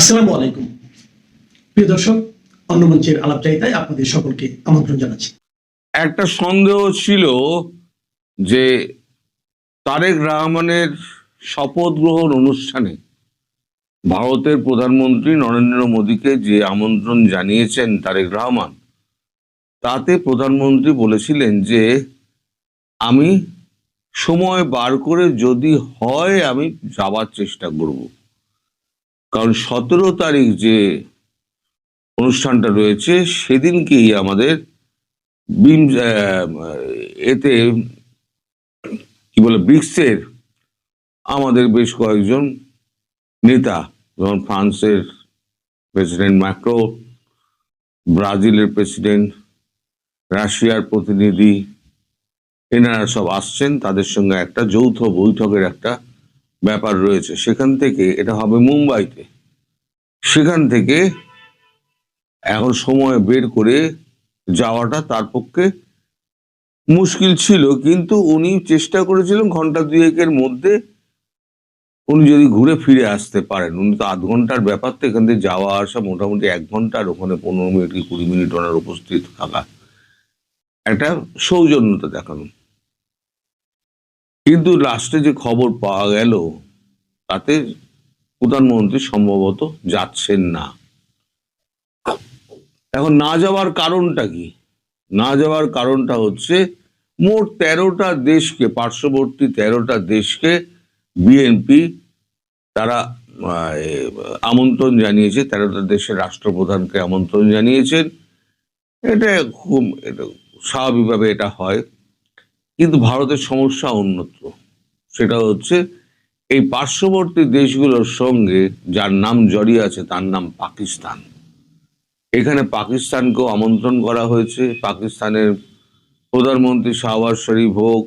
আসসালামু আলাইকুম প্রিয় দর্শক, অন্যমঞ্চের আলাপচারিতায় আপনাদের সকলকে আমন্ত্রণ জানাচ্ছি। একটা সন্দেহ ছিল যে তারেক রহমানের শপথ গ্রহণ অনুষ্ঠানে ভারতের প্রধানমন্ত্রী নরেন্দ্র মোদীকে যে আমন্ত্রণ জানিয়েছেন তারেক রহমান, তাতে প্রধানমন্ত্রী বলেছিলেন যে আমি সময় বার করে যদি হয় আমি যাওয়ার চেষ্টা করব। কারণ 17 তারিখ যে অনুষ্ঠানটা রয়েছে সেদিনকেই আমাদের বিম এতে কি বলে ব্রিক্সের আমাদের বেশ কয়েকজন নেতা, যেমন ফ্রান্সের প্রেসিডেন্ট ম্যাক্রো, ব্রাজিলের প্রেসিডেন্ট, রাশিয়ার প্রতিনিধি, এনারা সব আসছেন। তাদের সঙ্গে একটা যৌথ বৈঠকের একটা ব্যাপার রয়েছে। সেখান থেকে এটা হবে মুম্বাইতে। সেখান থেকে এখন সময় বের করে যাওয়াটা তার পক্ষে মুশকিল ছিল, কিন্তু উনি চেষ্টা করেছিলেন ঘন্টা দুয়েকের মধ্যে উনি যদি ঘুরে ফিরে আসতে পারেন। উনি তো 8 ঘন্টার ব্যাপার, তো এখান থেকে যাওয়া আসা মোটামুটি 1 ঘন্টা, আর ওখানে 15 মিনিট কি 20 মিনিট ওনার উপস্থিত থাকা, একটা সৌজন্যতা দেখানো। কিন্তু লাস্টে যে খবর পাওয়া গেল তাতে প্রধানমন্ত্রী সম্ভবত যাচ্ছেন না। এখন না যাওয়ার কারণটা কি? না যাওয়ার কারণটা হচ্ছে মোট 13টা দেশকে, পার্শ্ববর্তী 13টা দেশকে বিএনপি তারা আমন্ত্রণ জানিয়েছে। 13টা দেশের রাষ্ট্রপ্রধানকে আমন্ত্রণ জানিয়েছেন। এটা খুব স্বাভাবিকভাবে এটা হয়, কিন্তু ভারতের সমস্যা অন্যত্র। সেটা হচ্ছে এই পার্শ্ববর্তী দেশগুলোর সঙ্গে যার নাম জড়িয়ে আছে তার নাম পাকিস্তান। এখানে পাকিস্তানকেও আমন্ত্রণ করা হয়েছে। পাকিস্তানের প্রধানমন্ত্রী শাহবাজ শরীফ হোক,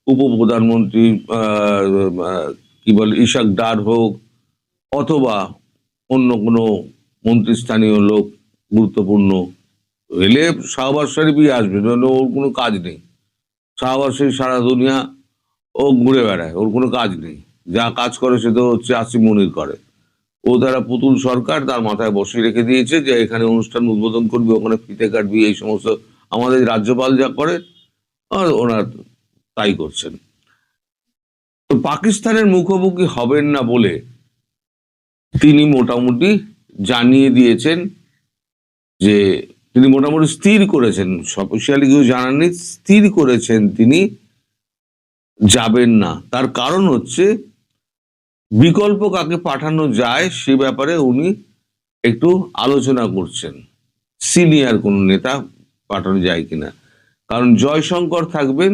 উপপ্রধানমন্ত্রী কি বলে ইশাক ডার হোক, অথবা অন্য কোনো মন্ত্রীস্থানীয় লোক গুরুত্বপূর্ণ এলে শাহবাজ শরীফই আসবে, ওর কোনো কাজ নেই। শাহবাজ শরীফ সারা দুনিয়া ও ঘুরে বেড়ায়, ওর কোনো কাজ নেই। যা কাজ করে সে তো হচ্ছে আসিম মনির করে। ও তারা পুতুল সরকার তার মাথায় বসিয়ে রেখে দিয়েছে যে এখানে অনুষ্ঠান উদ্বোধন করবি, ওখানে ফিতে কাটবি, এই সমস্ত আমাদের রাজ্যপাল যা করে আর ওনার তাই করছেন। তো পাকিস্তানের মুখোমুখি হবেন না বলে তিনি মোটামুটি জানিয়ে দিয়েছেন যে তিনি মোটামুটি স্থির করেছেন, অফিসিয়ালি কেউ জানাননি, স্থির করেছেন তিনি যাবেন না। তার কারণ হচ্ছে বিকল্প কাকে পাঠানো যায় সে ব্যাপারে উনি একটু আলোচনা করছেন, সিনিয়র কোনো নেতা পাঠানো যায় কিনা। কারণ জয়শঙ্কর থাকবেন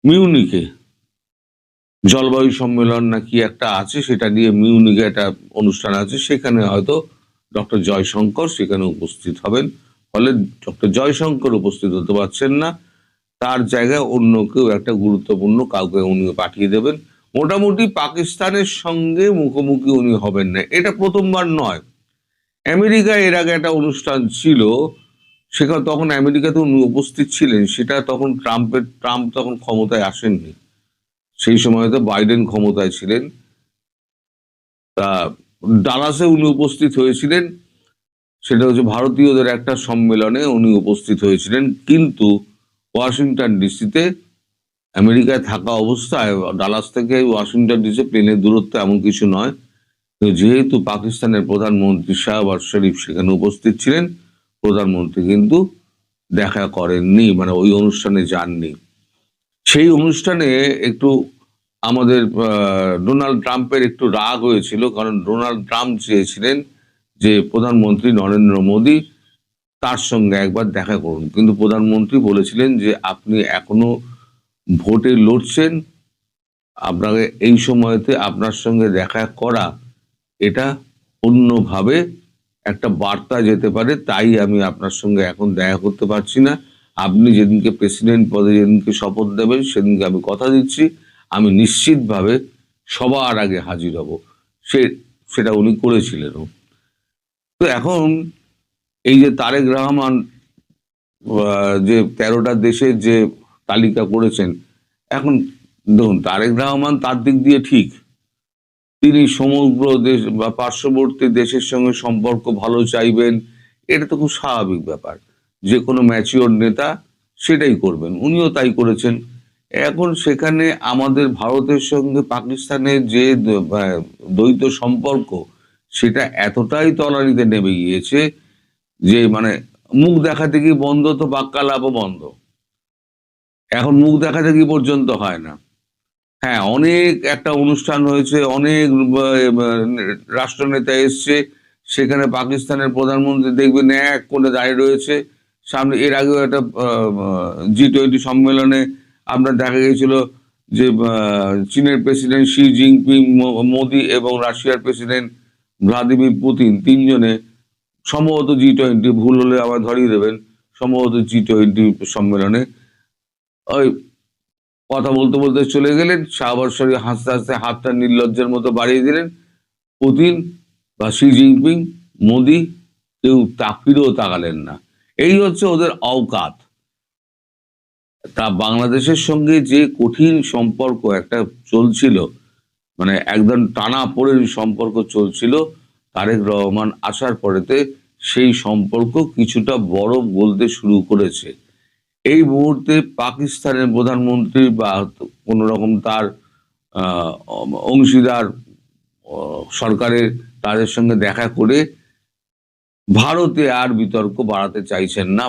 মিউনিকে, জলবায়ু সম্মেলন নাকি একটা আছে, সেটা নিয়ে মিউনিকে একটা অনুষ্ঠান আছে, সেখানে হয়তো ডক্টর জয়শঙ্কর সেখানে উপস্থিত হবেন। ফলে ডক্টর জয়শঙ্কর উপস্থিত হতে পারছেন না, তার জায়গায় অন্য কেউ একটা গুরুত্বপূর্ণ কাউকে উনি পাঠিয়ে দেবেন। মোটামুটি পাকিস্তানের সঙ্গে মুখোমুখি উনি হবেন না। এটা প্রথমবার নয়। আমেরিকায় এর আগে একটা অনুষ্ঠান ছিল, সেখানে তখন আমেরিকাতে উনি উপস্থিত ছিলেন। সেটা তখন ট্রাম্প তখন ক্ষমতায় আসেননি, সেই সময় তো বাইডেন ক্ষমতায় ছিলেন। তা ডালাসে উনি উপস্থিত হয়েছিলেন, সেটা হচ্ছে ভারতীয়দের একটা সম্মেলনে উনি উপস্থিত হয়েছিলেন। কিন্তু ওয়াশিংটন ডিসিতে, আমেরিকায় থাকা অবস্থায় ডালাস থেকে ওয়াশিংটন ডিসি প্লেনের দূরত্ব এমন কিছু নয়, যেহেতু পাকিস্তানের প্রধানমন্ত্রী শাহবাজ শরীফ সেখানে উপস্থিত ছিলেন, প্রধানমন্ত্রী কিন্তু দেখা করেননি, মানে ওই অনুষ্ঠানে যাননি। সেই অনুষ্ঠানে একটু আমাদের ডোনাল্ড ট্রাম্পের একটু রাগ হয়েছিল, কারণ ডোনাল্ড ট্রাম্প চেয়েছিলেন যে প্রধানমন্ত্রী নরেন্দ্র মোদী তার সঙ্গে একবার দেখা করুন, কিন্তু প্রধানমন্ত্রী বলেছিলেন যে আপনি এখনো ভোটে লড়ছেন, আপনাকে এই সময়তে আপনার সঙ্গে দেখা করা এটা অন্যভাবে একটা বার্তা যেতে পারে, তাই আমি আপনার সঙ্গে এখন দেখা করতে পারছি না। আপনি যেদিনকে প্রেসিডেন্ট পদে যেদিনকে শপথ দেবেন সেদিনকে আমি কথা দিচ্ছি আমি নিশ্চিতভাবে সবার আগে হাজির হব। সেটা উনি করেছিলেন। তো এখন এই যে তারেক রহমান যে 13টা দেশের যে তালিকা করেছেন, এখন দেখুন তারেক রহমান তার দিক দিয়ে ঠিক, তিনি সমগ্র দেশ বা পার্শ্ববর্তী দেশের সঙ্গে সম্পর্ক ভালো চাইবেন, এটা তো খুব স্বাভাবিক ব্যাপার। যে কোনো ম্যাচিওর নেতা সেটাই করবেন, উনিও তাই করেছেন। এখন সেখানে আমাদের ভারতের সঙ্গে পাকিস্তানের যে দ্বৈত সম্পর্ক, সেটা এতটাই তলানিতে নেমে গিয়েছে যে মানে মুখ দেখাতে কি বন্ধ তো বাক্যালাপও বন্ধ। এখন মুখ দেখাতে কি পর্যন্ত হয় না। হ্যাঁ, অনেক একটা অনুষ্ঠান হয়েছে, অনেক রাষ্ট্রনেতা এসছে, সেখানে পাকিস্তানের প্রধানমন্ত্রী দেখবেন এক কোণে দাঁড়িয়ে রয়েছে। সামনে এর আগেও একটা G20 সম্মেলনে আপনার দেখা গিয়েছিল যে চীনের প্রেসিডেন্ট শি জিনপিং, মোদি এবং রাশিয়ার প্রেসিডেন্ট ভ্লাদিমির পুতিন, তিনজনে সম্ভবত G20, ভুল হলে আবার ধরিয়ে দেবেন, সম্ভবত G20 সম্মেলনে ওই কথা বলতে বলতে চলে গেলেন। শাহবাজ শরীফ হাসতে হাসতে হাতটা নির্লজ্জের মতো বাড়িয়ে দিলেন। পুতিন বা শি জিনপিং, মোদি কেউ ফিরেও তাকালেন না। এই হচ্ছে ওদের অওকাত। তা বাংলাদেশের সঙ্গে যে কঠিন সম্পর্ক একটা চলছিল, মানে একদম টানা পড়ে সম্পর্ক চলছিল, তারেক রহমান আসার পরেতে সেই সম্পর্ক কিছুটা বরফ গলতে শুরু করেছে। এই মুহূর্তে পাকিস্তানের প্রধানমন্ত্রী বা কোনো রকম তার অংশীদার সরকারের তাদের সঙ্গে দেখা করে ভারতে আর বিতর্ক বাড়াতে চাইছেন না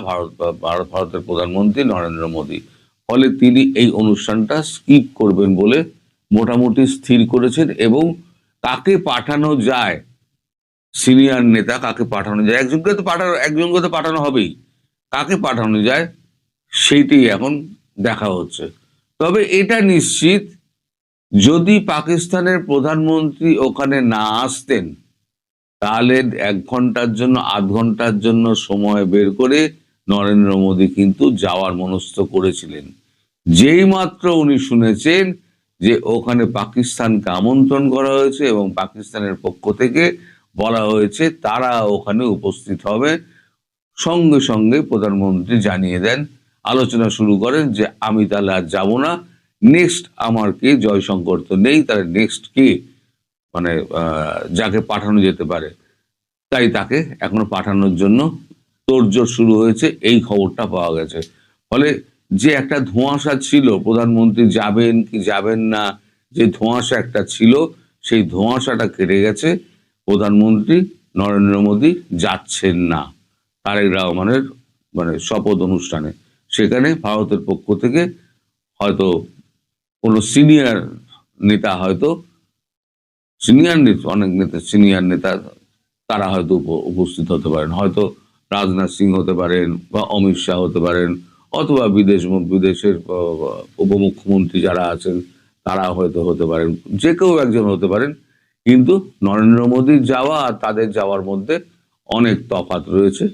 ভারতের প্রধানমন্ত্রী নরেন্দ্র মোদী। ফলে তিনি এই অনুষ্ঠানটা স্কিপ করবেন বলে মোটামুটি স্থির করেছেন, এবং কাকে পাঠানো যায়, সিনিয়র নেতা কাকে পাঠানো যায়, একজনকে তো পাঠানো হবেই, কাকে পাঠানো যায় সেইটাই এখন দেখা হচ্ছে। তবে এটা নিশ্চিত, যদি পাকিস্তানের প্রধানমন্ত্রী ওখানে না আসতেন, তাহলে 1 ঘন্টার জন্য 8 ঘন্টার জন্য সময় বের করে নরেন্দ্র মোদী কিন্তু যাওয়ার মনস্থ করেছিলেন। যেই মাত্র উনি শুনেছেন যে ওখানে পাকিস্তানকে আমন্ত্রণ করা হয়েছে এবং পাকিস্তানের পক্ষ থেকে বলা হয়েছে তারা ওখানে উপস্থিত হবে, সঙ্গে সঙ্গে প্রধানমন্ত্রী জানিয়ে দেন, আলোচনা শুরু করেন যে আমি তাহলে আর যাবো না, নেক্সট আমার কে, জয়শঙ্কর তো নেই, তাহলে নেক্সট কে, মানে যাকে পাঠানো যেতে পারে, তাই তাকে এখনো পাঠানোর জন্য তোড়জোড় শুরু হয়েছে, এই খবরটা পাওয়া গেছে। ফলে যে একটা ধোঁয়াশা ছিল প্রধানমন্ত্রী যাবেন কি যাবেন না, যে ধোঁয়াশা একটা ছিল, সেই ধোঁয়াশাটা কেটে গেছে। প্রধানমন্ত্রী নরেন্দ্র মোদী যাচ্ছেন না তারেক রহমানের মানে শপথ অনুষ্ঠানে। সেখানে ভারতের পক্ষ থেকে হয়তো কোনো সিনিয়র নেতা, অনেক নেতা, সিনিয়র নেতা তারা হয়তো উপস্থিত হতে পারেন, হয়তো রাজনাথ সিং হতে পারেন বা অমিত শাহ হতে পারেন, অথবা বিদেশের উপমুখ্যমন্ত্রী যারা আছেন তারা হয়তো হতে পারেন, যে কেউ একজন হতে পারেন। কিন্তু নরেন্দ্র মোদীর যাওয়া আর তাদের যাওয়ার মধ্যে অনেক তফাৎ রয়েছে।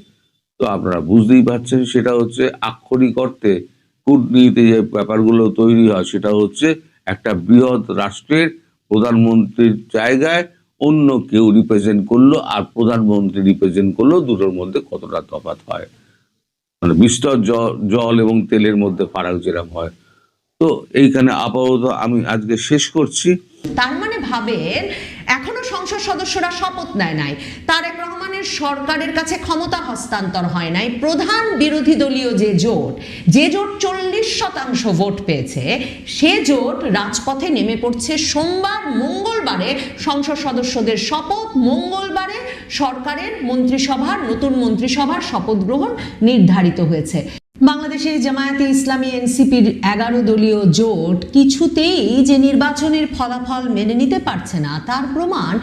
তো আপনারা বুঝতেই পারছেন, সেটা হচ্ছে আক্ষরিক অর্থে কূটনীতি যে ব্যাপারগুলো তৈরি হয়, সেটা হচ্ছে একটা বৃহৎ রাষ্ট্রের প্রধানমন্ত্রীর জায়গায় অন্য কেউ রিপ্রেজেন্ট করলো আর প্রধানমন্ত্রী রিপ্রেজেন্ট করলো, দুটোর মধ্যে কতটা তফাৎ হয়, মানে বিস্তর জল এবং তেলের মধ্যে ফারাক যেরকম হয়। তো এইখানে আপাতত আমি আজকে শেষ করছি। তার মানে ভাবেন, এখনো সংসদ সদস্যরা শপথ নেয় নাই, তারেক রহমানের সরকারের কাছে ক্ষমতা হস্তান্তর হয় নাই, প্রধান বিরোধী দলীয় যে জোট 40% ভোট পেয়েছে, সে জোট রাজপথে নেমে পড়ছে সোমবার। মঙ্গলবারে সংসদ সদস্যদের শপথ, মঙ্গলবারে সরকারের নতুন মন্ত্রিসভার শপথ গ্রহণ নির্ধারিত হয়েছে। বাংলাদেশে জামায়াতে ইসলামী এনসিপির 11 দলীয় জোট কিছুতেই যে নির্বাচনের ফলাফল মেনে নিতে পারছে না, তার প্রমাণ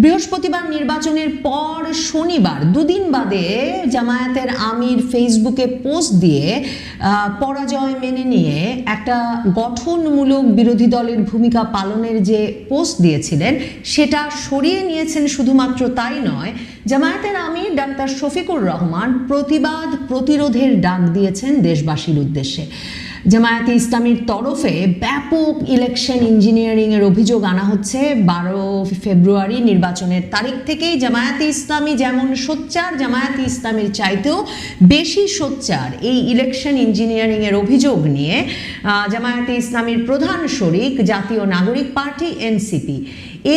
বৃহস্পতিবার নির্বাচনের পর শনিবার 2 দিন বাদে জামায়াতের আমির ফেসবুকে পোস্ট দিয়ে পরাজয় মেনে নিয়ে একটা গঠনমূলক বিরোধী দলের ভূমিকা পালনের যে পোস্ট দিয়েছিলেন সেটা সরিয়ে নিয়েছেন। শুধুমাত্র তাই নয়, জামায়াতের আমির ডাক্তার শফিকুর রহমান প্রতিরোধের ডাক দিয়েছেন দেশবাসীর উদ্দেশ্যে। জামায়াতে ইসলামীর তরফে ব্যাপক ইলেকশন ইঞ্জিনিয়ারিং এর অভিযোগ আনা হচ্ছে। 12 ফেব্রুয়ারি নির্বাচনের তারিখ থেকেই জামায়াতে ইসলামী যেমন সোচ্চার, জামায়াতে ইসলামীর চাইতেও বেশি সোচ্চার এই ইলেকশন ইঞ্জিনিয়ারিং এর অভিযোগ নিয়ে জামায়াতে ইসলামীর প্রধান শরিক জাতীয় নাগরিক পার্টি এনসিপি।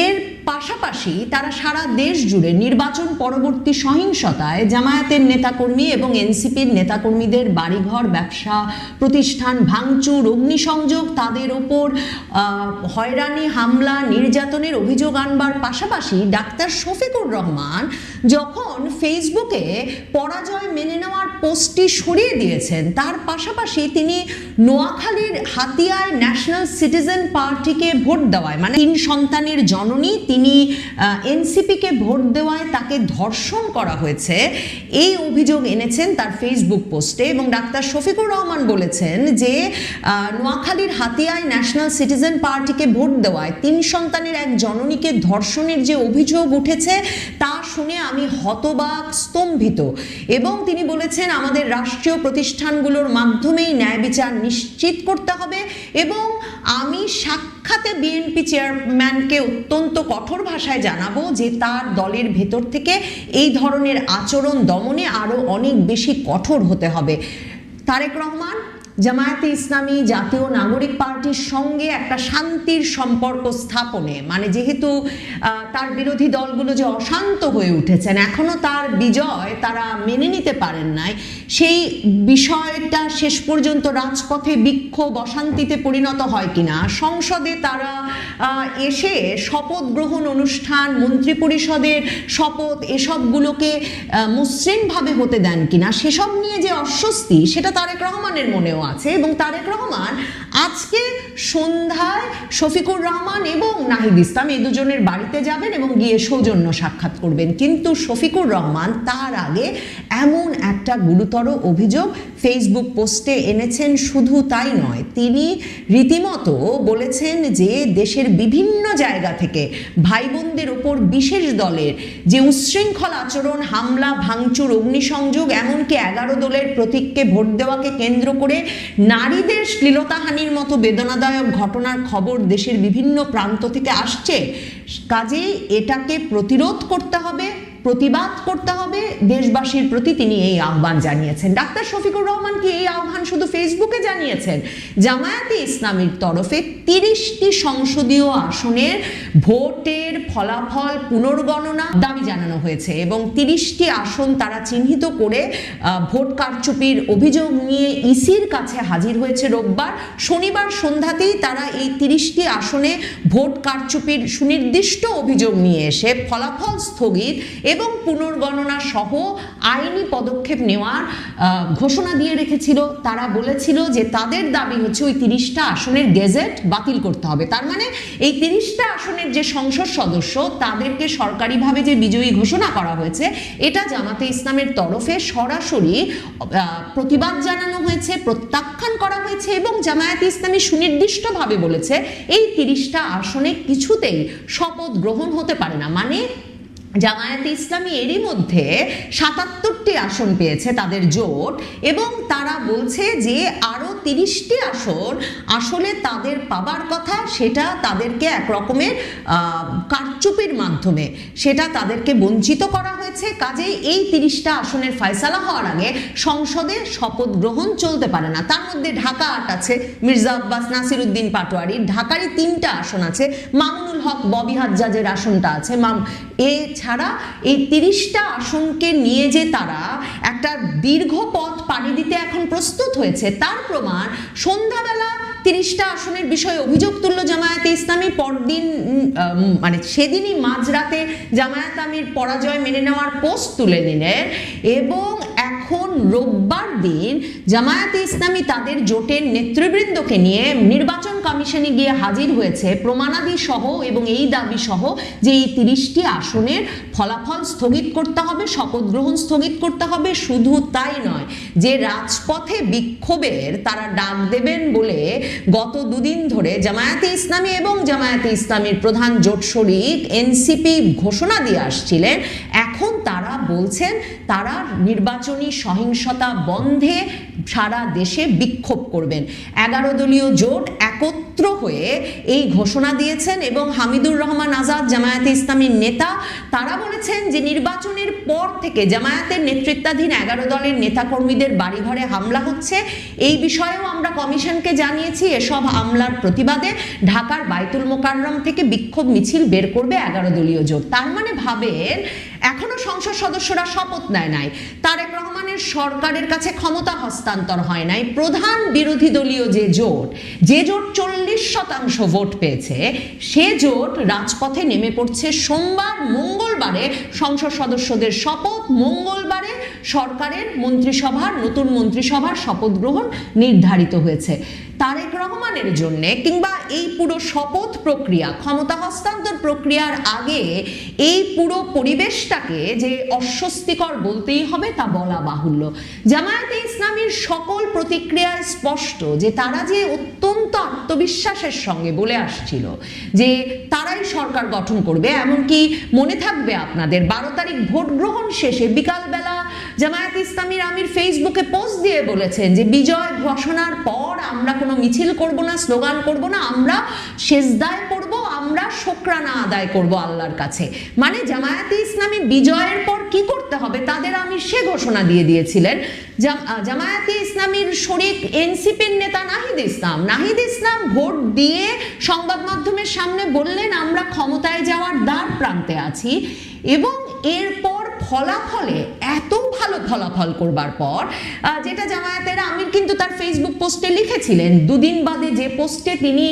এর পাশাপাশি তারা সারা দেশ জুড়ে নির্বাচন পরবর্তী সহিংসতায় জামায়াতের নেতাকর্মী এবং এনসিপির নেতাকর্মীদের বাড়িঘর, ব্যবসা প্রতিষ্ঠান ভাঙচুর, অগ্নিসংযোগ, তাদের ওপর হয়রানি, হামলা, নির্যাতনের অভিযোগ আনবার পাশাপাশি ডাক্তার শফিকুর রহমান যখন ফেসবুকে পরাজয় মেনে নেওয়ার পোস্টটি সরিয়ে দিয়েছেন, তার পাশাপাশি তিনি নোয়াখালীর হাতিয়ায় ন্যাশনাল সিটিজেন পার্টিকে ভোট দেওয়ায়, মানে 3 সন্তানের জননী, তিনি এনসিপিকে ভোট দেওয়ায় তাকে ধর্ষণ করা হয়েছে, এই অভিযোগ এনেছেন তার ফেসবুক পোস্টে। এবং ডাক্তার শফিকুর রহমান বলেছেন যে নোয়াখালীর হাতিয়ায় ন্যাশনাল সিটিজেন পার্টিকে ভোট দেওয়ায় 3 সন্তানের এক জননীকে ধর্ষণের যে অভিযোগ উঠেছে তা শুনে আমি হতবাক, স্তম্ভিত। এবং তিনি বলেছেন আমাদের রাষ্ট্রীয় প্রতিষ্ঠানগুলোর মাধ্যমেই ন্যায় বিচার নিশ্চিত করতে হবে এবং আমি সাক্ষাতে বিএনপি চেয়ারম্যানকে অত্যন্ত কঠোর ভাষায় জানাবো যে তার দলের ভেতর থেকে এই ধরনের আচরণ দমনে আরো অনেক বেশি কঠোর হতে হবে। তারেক রহমান জামায়াতে ইসলামী জাতীয় নাগরিক পার্টির সঙ্গে একটা শান্তির সম্পর্ক স্থাপনে, মানে যেহেতু তার বিরোধী দলগুলো যে অশান্ত হয়ে উঠেছেন, এখনো তার বিজয় তারা মেনে নিতে পারেন নাই, সেই বিষয়টা শেষ পর্যন্ত রাজপথে বিক্ষোভ, অশান্তিতে পরিণত হয় কিনা, সংসদে তারা এসে শপথ গ্রহণ অনুষ্ঠান, মন্ত্রিপরিষদের শপথ, এসবগুলোকে মসৃণভাবে হতে দেন কিনা, সেসব নিয়ে যে অস্বস্তি সেটা তারেক রহমানের মনেও আছে। এবং তারেক রহমান আজকে সন্ধ্যায় শফিকুর রহমান এবং নাহিদ ইসলাম এই দুজনের বাড়িতে যাবেন এবং গিয়ে সৌজন্য সাক্ষাৎ করবেন। কিন্তু শফিকুর রহমান তার আগে এমন একটা গুরুতর অভিযোগ ফেসবুক পোস্টে এনেছেন। শুধু তাই নয়, তিনি রীতিমতো বলেছেন যে দেশের বিভিন্ন জায়গা থেকে ভাই বোনদের ওপর বিশেষ দলের যে উচ্ছৃঙ্খল আচরণ, হামলা, ভাঙচুর, অগ্নিসংযোগ, এমনকি 11 দলের প্রতীককে ভোট দেওয়াকে কেন্দ্র করে নারীদের শ্লীলতাহানির মতো বেদনাদায়ক ঘটনার খবর দেশের বিভিন্ন প্রান্ত থেকে আসছে। কাজেই এটাকে প্রতিরোধ করতে হবে, প্রতিবাদ করতে হবে, দেশবাসীর প্রতি তিনি এই আহ্বান জানিয়েছেন। ডাক্তার শফিকুর রহমান কি এই আহ্বান শুধু ফেসবুকে জানিয়েছেন? জামায়াতে ইসলামীর তরফে 30টি সংসদীয় আসনের ভোটের ফলাফল পুনর্গণনা দাবি জানানো হয়েছে এবং 30টি আসন তারা চিহ্নিত করে ভোট কারচুপির অভিযোগ নিয়ে ইসির কাছে হাজির হয়েছে রোববার। শনিবার সন্ধ্যাতেই তারা এই 30টি আসনে ভোট কারচুপির সুনির্দিষ্ট অভিযোগ নিয়ে এসে ফলাফল স্থগিত এবং পুনর্গণনা সহ আইনি পদক্ষেপ নেওয়ার ঘোষণা দিয়ে রেখেছিল। তারা বলেছিল যে তাদের দাবি হচ্ছে ওই 30টা আসনের গেজেট বাতিল করতে হবে। তার মানে এই 30টা আসনের যে সংসদ সদস্য তাদেরকে সরকারিভাবে যে বিজয়ী ঘোষণা করা হয়েছে, এটা জামাতে ইসলামের তরফে সরাসরি প্রতিবাদ জানানো হয়েছে, প্রত্যাখ্যান করা হয়েছে এবং জামায়াতে ইসলামী সুনির্দিষ্টভাবে বলেছে এই 30টা আসনে কিছুতেই শপথ গ্রহণ হতে পারে না। মানে জামায়াতে ইসলামী এরই মধ্যে 77টি আসন পেয়েছে তাদের জোট এবং তারা বলছে যে আরো 30টি আসন আসলে তাদের পাবার কথা, সেটা তাদেরকে এক রকমের কারচুপির মাধ্যমে সেটা তাদেরকে বঞ্চিত করা হয়েছে। কাজেই এই 30টা আসনের ফয়সালা হওয়ার আগে সংসদে শপথ গ্রহণ চলতে পারে না। তার মধ্যে ঢাকা 8 আছে, মির্জা আব্বাস নাসিরউদ্দিন পাটোয়ারি, ঢাকারই 3টা আসন আছে, মামুনুল হক ববি হাজ্জাজের আসনটা আছে, এছাড়া এই 30টা আসনকে নিয়ে যে তারা একটা দীর্ঘ পথ পাড়ি দিতে এখন প্রস্তুত হয়েছে তার প্রমাণ সন্ধ্যাবেলা 30টা আসনের বিষয়ে অভিযোগ তুলল জামায়াতে ইসলামী। পরদিন মানে সেদিনই মাঝরাতে জামায়াত আমির পরাজয় মেনে নেওয়ার পোস্ট তুলে নিলেন এবং এখন রোববার দিন জামায়াতে ইসলামী তাদের জোটের নেতৃবৃন্দকে নিয়ে নির্বাচন কমিশনে গিয়ে হাজির হয়েছে প্রমাণাদি সহ এবং এই দাবি সহ যে এই 30টি আসনের ফলাফল স্থগিত করতে হবে, শপথ গ্রহণ স্থগিত করতে হবে। শুধু তাই নয়, যে রাজপথে বিক্ষোভের তারা ডাক দেবেন বলে গত 2 দিন ধরে জামায়াতে ইসলামী এবং জামায়াতে ইসলামীর প্রধান জোট শরিক এনসিপি ঘোষণা দিয়ে আসছিলেন, এখন এখন তারা বলছেন তারা নির্বাচনী সহিংসতা বন্ধে সারা দেশে বিক্ষোভ করবেন। 11 দলীয় জোট একত্র হয়ে এই ঘোষণা দিয়েছেন এবং হামিদুর রহমান আজাদ জামায়াতে ইসলামীর নেতা তারা বলেছেন যে নির্বাচনের পর থেকে জামায়াতের নেতৃত্বাধীন 11 দলের নেতাকর্মীদের বাড়িঘরে হামলা হচ্ছে। এই বিষয়েও আমরা কমিশনকে জানিয়েছি। এসব হামলার প্রতিবাদে ঢাকার বায়তুল মোকাররম থেকে বিক্ষোভ মিছিল বের করবে 11 দলীয় জোট। তার মানে ভাবেন এখনো সংসদ সদস্যরা শপথ নেয় নাই, তারেক রহমানের সরকারের কাছে ক্ষমতা হস্তান্তর হয় নাই। প্রধান বিরোধী দলীয় যে জোট 40% ভোট পেয়েছে, সে জোট রাজপথে নেমে পড়ছে। সোমবার মঙ্গলবারে সংসদ সদস্যদের শপথ, মঙ্গলবারে সরকারের মন্ত্রিসভার নতুন মন্ত্রিসভার শপথ গ্রহণ নির্ধারিত হয়েছে। তারেক রহমানের জন্য কিংবা এই পুরো শপথ প্রক্রিয়া, ক্ষমতা হস্তান্তর প্রক্রিয়ার আগে এই পুরো পরিবেশটাকে যে অস্বস্তিকর বলতেই হবে তা বলা বাহুল্য। জামায়াতে ইসলামীর সকল প্রতিক্রিয়ায় স্পষ্ট যে তারা যে অত্যন্ত আত্মবিশ্বাসের সঙ্গে বলে আসছিল যে তারাই সরকার গঠন করবে। এমনকি মনে থাকবে আপনাদের 12 তারিখ ভোট গ্রহণ শেষে বিকালবেলা জামায়াতে ইসলামীর আমির ফেসবুকে পোস্ট দিয়ে বলেছেন যে বিজয় ঘোষণার পর আমরা কোনো মিছিল করব না, স্লোগান করব না, আমরা সেজদায় পড়ব, আমরা শুকরানা আদায় করব আল্লাহর কাছে। মানে জামায়াতে ইসলামী বিজয়ের পর কি করতে হবে তাদের আমির সে ঘোষণা দিয়ে দিয়েছিলেন। জামায়াতে ইসলামীর শরিক এনসিপির নেতা নাহিদ ইসলাম ভোট দিয়ে সংবাদ মাধ্যমের সামনে বললেন আমরা ক্ষমতায় যাওয়ার দ্বার প্রান্তে আছি। এবং এরপর ফলাফলে এত ভালো ফলাফল করবার পর যেটা জামায়াতের আমির কিন্তু তার ফেসবুক পোস্টে লিখেছিলেন, দুদিন বাদে যে পোস্টে তিনি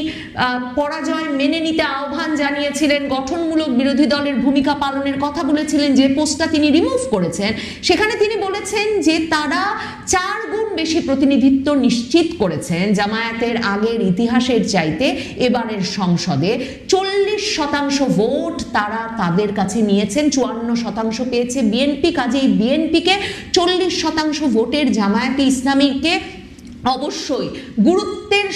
পরাজয় মেনে নিতে আহ্বান জানিয়েছিলেন, গঠনমূলক বিরোধী দলের ভূমিকা পালনের কথা বলেছিলেন, যে পোস্টটা তিনি রিমুভ করেছেন সেখানে তিনি বলেছেন যে তারা 4 গুণ বেশি প্রতিনিধিত্ব নিশ্চিত করেছেন জামায়াতের আগের ইতিহাসের চাইতে। এবারের সংসদে 40% ভোট তারা তাদের কাছে নিয়েছেন, 54% পেয়েছে বিএনপি। কাজেই বিএনপিকে 40% ভোটের জামায়াতে ইসলামীকে অবশ্যই গুরুত্বের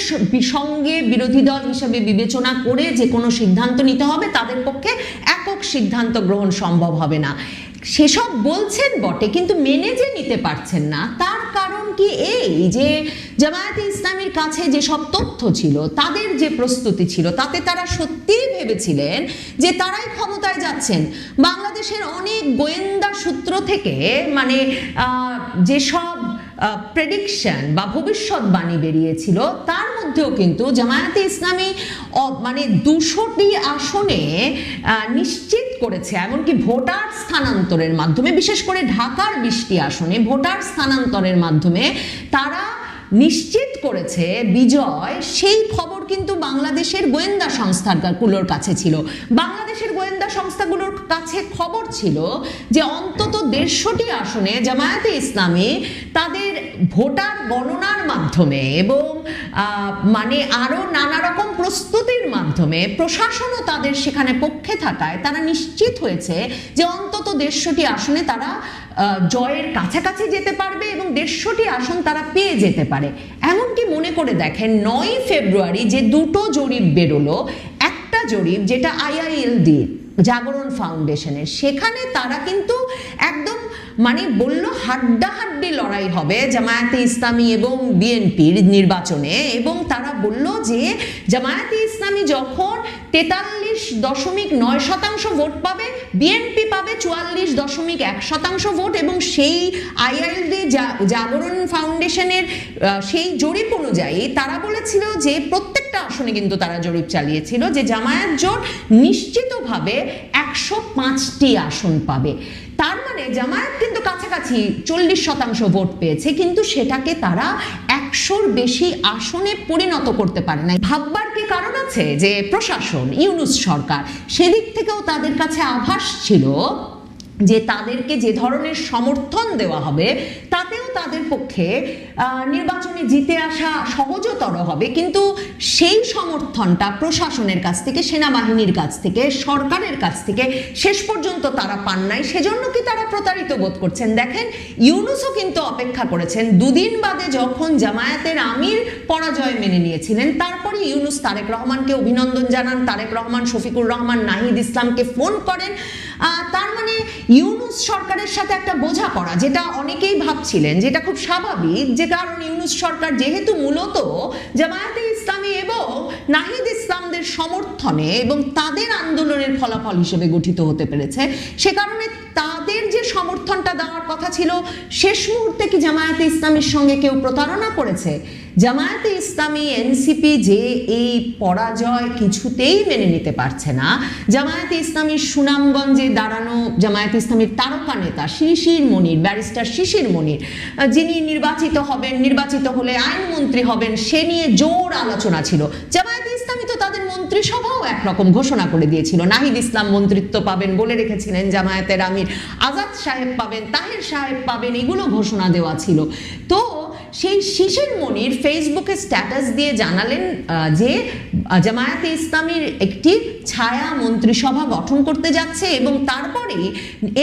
সঙ্গে বিরোধী দল হিসেবে বিবেচনা করে যে কোনো সিদ্ধান্ত নিতে হবে, তাদের পক্ষে একক সিদ্ধান্ত গ্রহণ সম্ভব হবে না। সেসব বলছেন বটে, কিন্তু মেনে যে নিতে পারছেন না তার কারণ কি এই যে জামায়াতে ইসলামীর কাছে যেসব তথ্য ছিল, তাদের যে প্রস্তুতি ছিল, তাতে তারা সত্যিই ভেবেছিলেন যে তারাই ক্ষমতায় যাচ্ছেন। বাংলাদেশের অনেক গোয়েন্দা সূত্র থেকে মানে যেসব প্রেডিকশন বা ভবিষ্যৎবাণী বেরিয়েছিল তার মধ্যেও কিন্তু জামায়াতে ইসলামী মানে 200টি আসনে নিশ্চিত করেছে। এমনকি ভোটার স্থানান্তরের মাধ্যমে, বিশেষ করে ঢাকার 20টি আসনে ভোটার স্থানান্তরের মাধ্যমে তারা নিশ্চিত করেছে বিজয়। সেই খবর কিন্তু বাংলাদেশের গোয়েন্দা সংস্থাগুলোর কাছে ছিল। বাংলাদেশের গোয়েন্দা সংস্থাগুলোর কাছে খবর ছিল যে অন্তত 150টি আসনে জামায়াতে ইসলামী তাদের ভোটার গণনার মাধ্যমে এবং মানে আরো নানা রকম প্রস্তুতির মাধ্যমে, প্রশাসনও তাদের সেখানে পক্ষে থাকায় তারা নিশ্চিত হয়েছে যে অন্তত 150টি আসনে তারা জয়ের কাছাকাছি যেতে পারবে এবং 150টি আসন তারা পেয়ে যেতে পারে। এমনকি মনে করে দেখেন 9 ফেব্রুয়ারি যে 2টো জরিপ বেরোলো, একটা জরিপ যেটা IILD জাগরণ ফাউন্ডেশনের, সেখানে তারা কিন্তু একদম মানে বলল হাড্ডাহাড্ডি লড়াই হবে জামায়াতে ইসলামী এবং বিএনপির নির্বাচনে। এবং তারা বলল যে জামায়াতে ইসলামী যখন 43.9% ভোট পাবে, বিএনপি পাবে 44.1% ভোট। এবং সেই IILD জাগরণ ফাউন্ডেশনের সেই জরিপ অনুযায়ী তারা বলেছিল যে প্রত্যেকটা আসনে কিন্তু তারা জরিপ চালিয়েছিল যে জামায়াত জোট নিশ্চিতভাবে 105টি আসন পাবে। তার মানে জামায়াত কিন্তু কাছাকাছি 40% ভোট পেয়েছে, কিন্তু সেটাকে তারা 100র বেশি আসনে পরিণত করতে পারে না। ভাববার কি কারণ আছে যে প্রশাসন, ইউনূস সরকার, সেদিক থেকেও তাদের কাছে আভাস ছিল যে তাদেরকে যে ধরনের সমর্থন দেওয়া হবে তাতেও তাদের পক্ষে নির্বাচনে জিতে আসা সহজতর হবে। কিন্তু সেই সমর্থনটা প্রশাসনের কাছ থেকে, সেনাবাহিনীর কাছ থেকে, সরকারের কাছ থেকে শেষ পর্যন্ত তারা পান নাই। সেজন্য কি তারা প্রতারিত বোধ করছেন? দেখেন, ইউনূসও কিন্তু অপেক্ষা করেছেন। 2 দিন বাদে যখন জামায়াতের আমির পরাজয় মেনে নিয়েছিলেন, তারপরে ইউনূস তারেক রহমানকে অভিনন্দন জানান। তারেক রহমান শফিকুর রহমান, নাহিদ ইসলামকে ফোন করেন। তার মানে ইউনূস ইউনূস সরকারের সাথে একটা বোঝাপড়া, যেটা অনেকেই ভাবছিলেন, যেটা খুব স্বাভাবিক, যে কারণ ইউনূস সরকার যেহেতু মূলত জামায়াতে ইসলামী এবং নাহিদ ইসলামদের সমর্থনে এবং তাদের আন্দোলনের ফলাফল হিসেবে গঠিত হতে পেরেছে, সে কারণে তাদের যে সমর্থনটা দেওয়ার কথা ছিল, শেষ মুহূর্তে কি জামায়াতে ইসলামীর সঙ্গে কেউ প্রতারণা করেছে? জামায়াতে ইসলামী, এনসিপি যে এই পরাজয় কিছুতেই মেনে নিতে পারছে না, জামায়াতে ইসলামীর সুনামগঞ্জে দাঁড়ানো জামায়াতে ইসলামীর তারকা নেতা শিশির মনির, ব্যারিস্টার শিশির মনির, যিনি নির্বাচিত হবেন, নির্বাচিত হলে আইনমন্ত্রী হবেন, সে নিয়ে জোর আলোচনা ছিল। জামায়াতে ইসলামী তো তাদের মন্ত্রিসভাও একরকম ঘোষণা করে দিয়েছিল, নাহিদ ইসলাম মন্ত্রিত্ব পাবেন বলে রেখেছিলেন, জামায়াতের আমির আজাদ সাহেব পাবেন, তাহের সাহেব পাবেন, এগুলো ঘোষণা দেওয়া ছিল। তো সেই শিশির মনির ফেসবুকে স্ট্যাটাস দিয়ে জানালেন যে জামায়াতে ইসলামীর একটি ছায়া মন্ত্রিসভা গঠন করতে যাচ্ছে, এবং তারপরে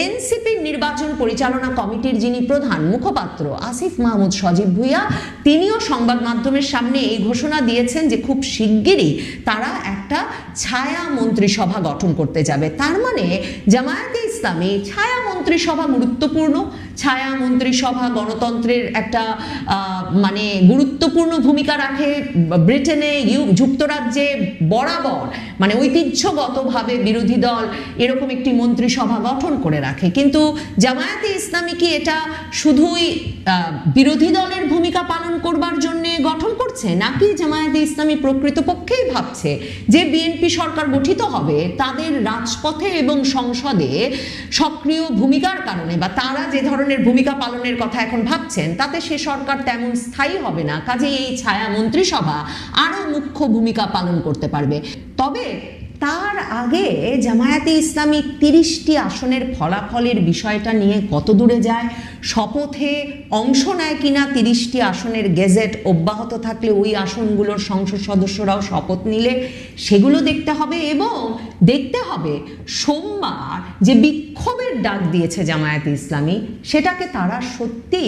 এনসিপির নির্বাচন পরিচালনা কমিটির যিনি প্রধান মুখপাত্র আসিফ মাহমুদ সজীব ভুঁইয়া, তিনিও সংবাদ মাধ্যমের সামনে এই ঘোষণা দিয়েছেন যে খুব শিগগিরই তারা একটা ছায়া মন্ত্রিসভা গঠন করতে যাবে। তার মানে জামায়াতে ইসলামী ছায়া মন্ত্রিসভা গুরুত্বপূর্ণ, ছায়া মন্ত্রিসভা গণতন্ত্রের একটা মানে গুরুত্বপূর্ণ ভূমিকা রাখে। ব্রিটেনে, যুক্তরাজ্যে বরাবর মানে ঐতিহ্যগতভাবে বিরোধী দল এরকম একটি মন্ত্রিসভা গঠন করে রাখে, কিন্তু জামায়াতে ইসলামী কি এটা শুধুই বিরোধী দলের ভূমিকা পালন করবার জন্য গঠন করছে, নাকি জামায়াতে ইসলামী প্রকৃতপক্ষেই ভাবছে যে বিএনপি সরকার গঠিত হবে তাদের রাজপথে এবং সংসদে সক্রিয় ভূমিকার কারণে, বা তারা যে ধরনের ভূমিকা পালনের কথা এখন ভাবছেন তাতে সে সরকার তেমন স্থায়ী হবে না, কাজে এই ছায়া মন্ত্রিসভা আরো মুখ্য ভূমিকা পালন করতে পারবে। তবে তার আগে জামায়াতে ইসলামী 30টি আসনের ফলাফলের বিষয়টা নিয়ে কত দূরে যায়, শপথে অংশ নেয় কিনা, 30টি আসনের গেজেট অব্যাহত থাকলে ওই আসনগুলোর সংসদ সদস্যরাও শপথ নিলে সেগুলো দেখতে হবে, এবং দেখতে হবে সোমবার যে বিক্ষোভের ডাক দিয়েছে জামায়াতে ইসলামী, সেটাকে তারা সত্যি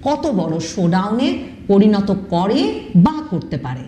কত বড় শোডাউনে পরিণত করে বা করতে পারে।